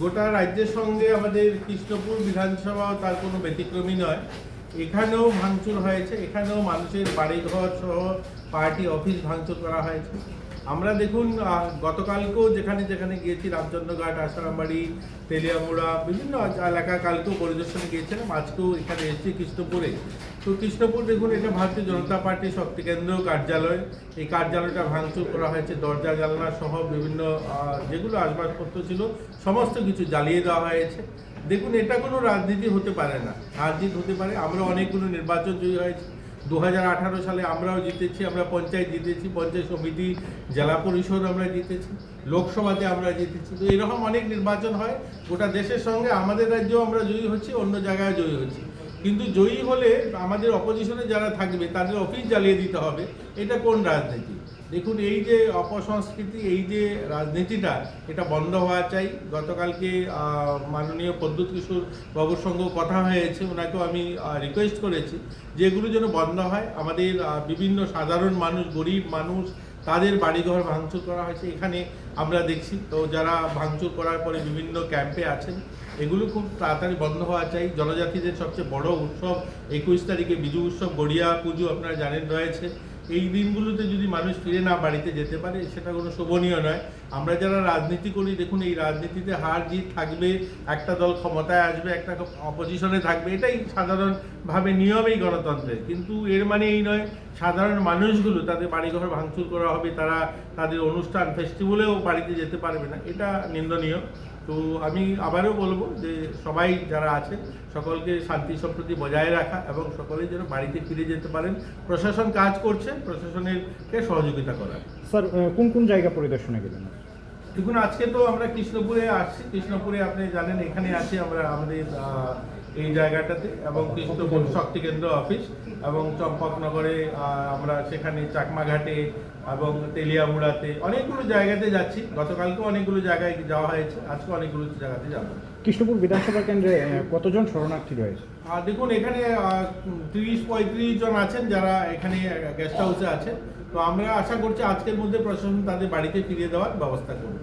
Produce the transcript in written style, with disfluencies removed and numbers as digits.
গোটা রাজ্যের সঙ্গে আমাদের কৃষ্ণপুর বিধানসভা তার কোনো ব্যতিক্রমী নয়। এখানেও ভাঙচুর হয়েছে, এখানেও মানুষের বাড়িঘর সহ পার্টি অফিস ভাঙচুর করা হয়েছে। আমরা দেখুন গতকালকেও যেখানে যেখানে গিয়েছি, রামচন্দ্রঘাট, আসারামবাড়ি, তেলিয়ামুড়া, বিভিন্ন এলাকা কালকেও পরিদর্শনে গিয়েছিলাম, আজকেও এখানে এসেছি কৃষ্ণপুরে। তো কৃষ্ণপুর দেখুন, এটা ভারতীয় জনতা পার্টির শক্তি কেন্দ্র কার্যালয়। এই কার্যালয়টা ভাঙচুর করা হয়েছে, দরজা জানলা সহ বিভিন্ন যেগুলো আসবাবপত্র ছিল সমস্ত কিছু জ্বালিয়ে দেওয়া হয়েছে। দেখুন, এটা কোনো রাজনীতি হতে পারে না, রাজনীতি হতে পারে। আমরা অনেকগুলো নির্বাচন জয়ী হয়েছি, 2018 সালে আমরাও জিতেছি, আমরা পঞ্চায়েত জিতেছি, পঞ্চায়েত সমিতি, জেলা পরিষদ আমরা জিতেছি, লোকসভাতে আমরা জিতেছি। তো এরকম অনেক নির্বাচন হয় গোটা দেশের সঙ্গে, আমাদের রাজ্যেও আমরা জয়ী হচ্ছি, অন্য জায়গায় জয়ী হচ্ছি। কিন্তু জয়ী হলে আমাদের অপোজিশনে যারা থাকবে তাদের অফিস জ্বালিয়ে দিতে হবে, এটা কোন রাজনীতি? দেখুন, এই যে অপসংস্কৃতি, এই যে রাজনীতিটা, এটা বন্ধ হওয়া চাই। গতকালকে মাননীয় প্রদ্যুৎ কিশোর বাবুর সঙ্গেও কথা হয়েছে, ওনাকেও আমি রিকোয়েস্ট করেছি যে এগুলো যেন বন্ধ হয়। আমাদের বিভিন্ন সাধারণ মানুষ, গরিব মানুষ, তাদের বাড়িঘর ভাঙচুর করা হয়েছে, এখানে আমরা দেখছি। তো যারা ভাঙচুর করার পরে বিভিন্ন ক্যাম্পে আছেন, এগুলো খুব তাড়াতাড়ি বন্ধ হওয়া চাই। জনজাতিদের সবচেয়ে বড় উৎসব 21 তারিখে বিজু উৎসব, গড়িয়া পুজো আপনারা জানেন রয়েছে। এই দিনগুলোতে যদি মানুষ ফিরে না বাড়িতে যেতে পারে, সেটা কোনো শোভনীয় নয়। আমরা যারা রাজনীতি করি, দেখুন এই রাজনীতিতে হার জিত থাকবে, একটা দল ক্ষমতায় আসবে, একটা অপোজিশনে থাকবে, এটাই সাধারণভাবে নিয়মেই গণতন্ত্রের। কিন্তু এর মানে এই নয় সাধারণ মানুষগুলো তাদের বাড়িঘর ভাঙচুর করা হবে, তারা তাদের অনুষ্ঠান ফেস্টিভ্যালেও বাড়িতে যেতে পারবে না, এটা নিন্দনীয়। তো আমি আবারও বলবো যে সবাই যারা আছেন সকলকে শান্তি সম্প্রীতি বজায় রাখা এবং সকলেই যেন বাড়িতে ফিরে যেতে পারেন। প্রশাসন কাজ করছে, প্রশাসনেরকে সহযোগিতা করা। স্যার, কোন কোন জায়গা পরিদর্শনে গেলেন? দেখুন, আজকে তো আমরা কৃষ্ণপুরে আসছি। কৃষ্ণপুরে আপনি জানেন এখানে আছি আমরা আমাদের এই জায়গাটাতে, এবং কৃষ্ণপুর শক্তি কেন্দ্র অফিস, এবং চম্পকনগরে আমরা সেখানে চাকমাঘাটে এবং তেলিয়ামুড়াতে অনেকগুলো জায়গাতে যাচ্ছি। গতকালকেও অনেকগুলো জায়গায় যাওয়া হয়েছে, আজকে অনেকগুলো জায়গাতে যাবো। কৃষ্ণপুর বিধানসভা কেন্দ্রে কতজন শরণার্থী রয়েছে? দেখুন, এখানে 30-35 জন আছেন যারা এখানে গেস্ট হাউসে আছেন। তো আমরা আশা করছি আজকের মধ্যে প্রশাসন তাদের বাড়িতে ফিরিয়ে দেওয়ার ব্যবস্থা করবে।